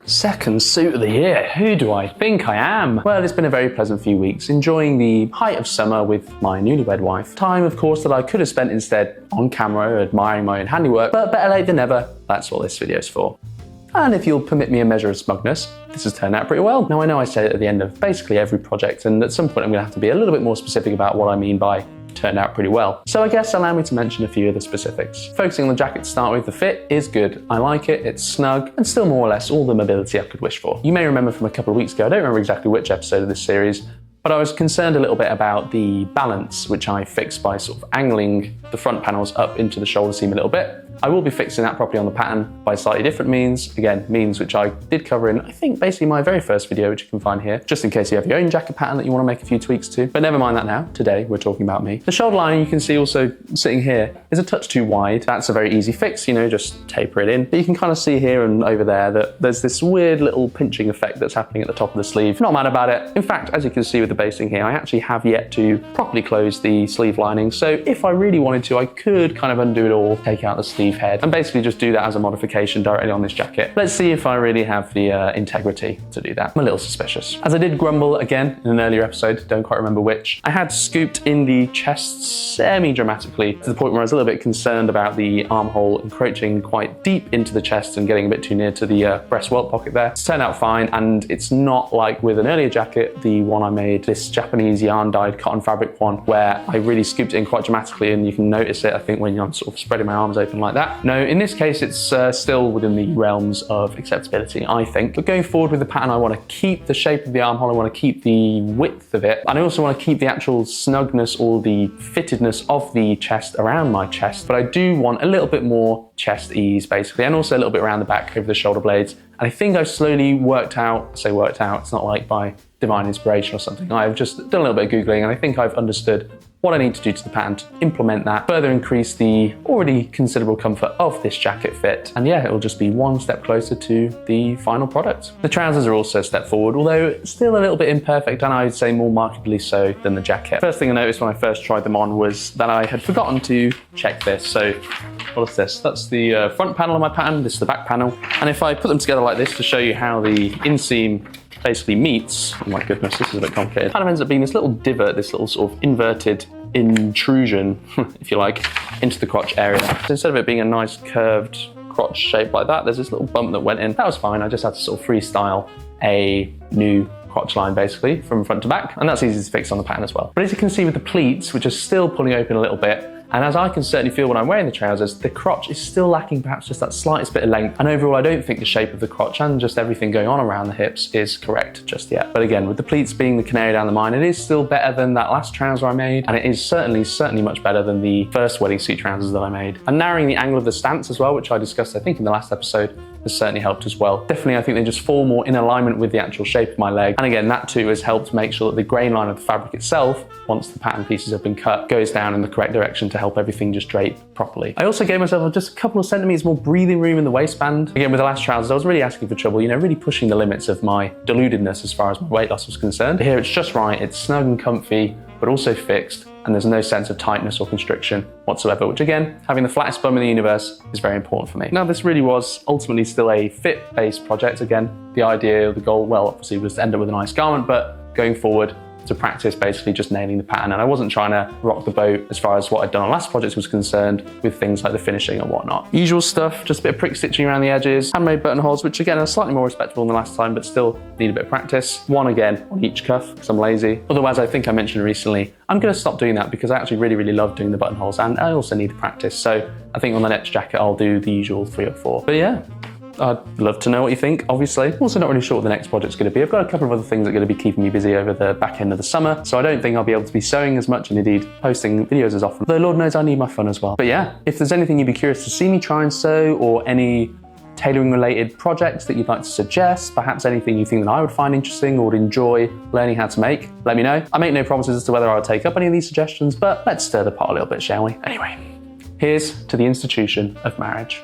Second suit of the year, who do I think I am? Well, it's been a very pleasant few weeks, enjoying the height of summer with my newlywed wife. Time, of course, that I could have spent instead on camera admiring my own handiwork, but better late than never, that's what this video is for. And if you'll permit me a measure of smugness, this has turned out pretty well. Now I know I say it at the end of basically every project, and at some point I'm gonna have to be a little bit more specific about what I mean by turned out pretty well. So I guess allow me to mention a few of the specifics. Focusing on the jacket to start with, the fit is good. I like it, it's snug, and still more or less all the mobility I could wish for. You may remember from a couple of weeks ago, I don't remember exactly which episode of this series, but I was concerned a little bit about the balance, which I fixed by sort of angling the front panels up into the shoulder seam a little bit. I will be fixing that properly on the pattern by slightly different means. Again, means which I did cover in, I think, basically my very first video, which you can find here, just in case you have your own jacket pattern that you want to make a few tweaks to. But never mind that now. Today, we're talking about me. The shoulder lining you can see also sitting here is a touch too wide. That's a very easy fix, you know, just taper it in. But you can kind of see here and over there that there's this weird little pinching effect that's happening at the top of the sleeve. Not mad about it. In fact, as you can see with the basting here, I actually have yet to properly close the sleeve lining. So if I really wanted to, I could kind of undo it all, take out the sleeve head, and basically just do that as a modification directly on this jacket. Let's see if I really have the integrity to do that. I'm a little suspicious. As I did grumble again in an earlier episode, don't quite remember which, I had scooped in the chest semi-dramatically to the point where I was a little bit concerned about the armhole encroaching quite deep into the chest and getting a bit too near to the breast welt pocket there. It's turned out fine, and it's not like with an earlier jacket, the one I made, this Japanese yarn dyed cotton fabric one, where I really scooped it in quite dramatically, and you can notice it, I think, when I'm sort of spreading my arms open like that. No, in this case, it's still within the realms of acceptability, I think. But going forward with the pattern, I want to keep the shape of the armhole, I want to keep the width of it, and I also want to keep the actual snugness or the fittedness of the chest around my chest, but I do want a little bit more chest ease, basically, and also a little bit around the back over the shoulder blades. And I think I've slowly worked out, it's not like by divine inspiration or something. I've just done a little bit of Googling, and I think I've understood what I need to do to the pattern to implement that, further increase the already considerable comfort of this jacket fit. And yeah, it'll just be one step closer to the final product. The trousers are also a step forward, although still a little bit imperfect, and I would say more markedly so than the jacket. First thing I noticed when I first tried them on was that I had forgotten to check this. So what is this? That's the front panel of my pattern, this is the back panel. And if I put them together like this to show you how the inseam basically meets, oh my goodness, this is a bit complicated. Kind of ends up being this little divot, this little sort of inverted intrusion, if you like, into the crotch area. So instead of it being a nice curved crotch shape like that, there's this little bump that went in. That was fine, I just had to sort of freestyle a new crotch line basically from front to back, and that's easy to fix on the pattern as well. But as you can see with the pleats, which are still pulling open a little bit, and as I can certainly feel when I'm wearing the trousers, the crotch is still lacking perhaps just that slightest bit of length. And overall, I don't think the shape of the crotch and just everything going on around the hips is correct just yet. But again, with the pleats being the canary down the mine, it is still better than that last trouser I made. And it is certainly much better than the first wedding suit trousers that I made. And narrowing the angle of the stance as well, which I discussed, I think, in the last episode, has certainly helped as well. Definitely, I think they just fall more in alignment with the actual shape of my leg. And again, that too has helped make sure that the grain line of the fabric itself, once the pattern pieces have been cut, goes down in the correct direction to help everything just drape properly. I also gave myself just a couple of centimeters more breathing room in the waistband. Again, with the last trousers, I was really asking for trouble, you know, really pushing the limits of my deludedness as far as my weight loss was concerned. But here it's just right, it's snug and comfy, but also fixed, and there's no sense of tightness or constriction whatsoever, which again, having the flattest bum in the universe is very important for me. Now, this really was ultimately still a fit-based project. Again, the idea, the goal, well, obviously was to end up with a nice garment, but going forward, to practice basically just nailing the pattern. And I wasn't trying to rock the boat as far as what I'd done on last project was concerned with things like the finishing and whatnot. Usual stuff, just a bit of prick stitching around the edges, handmade buttonholes, which again are slightly more respectable than last time, but still need a bit of practice. One again on each cuff, because I'm lazy. Otherwise, I think I mentioned recently, I'm gonna stop doing that because I actually really love doing the buttonholes, and I also need to practice. So I think on the next jacket, I'll do the usual 3 or 4. But yeah, I'd love to know what you think, obviously. I'm also not really sure what the next project's going to be. I've got a couple of other things that are going to be keeping me busy over the back end of the summer, so I don't think I'll be able to be sewing as much and indeed posting videos as often. Though Lord knows I need my fun as well. But yeah, if there's anything you'd be curious to see me try and sew, or any tailoring related projects that you'd like to suggest, perhaps anything you think that I would find interesting or would enjoy learning how to make, let me know. I make no promises as to whether I'll take up any of these suggestions, but let's stir the pot a little bit, shall we? Anyway, here's to the institution of marriage.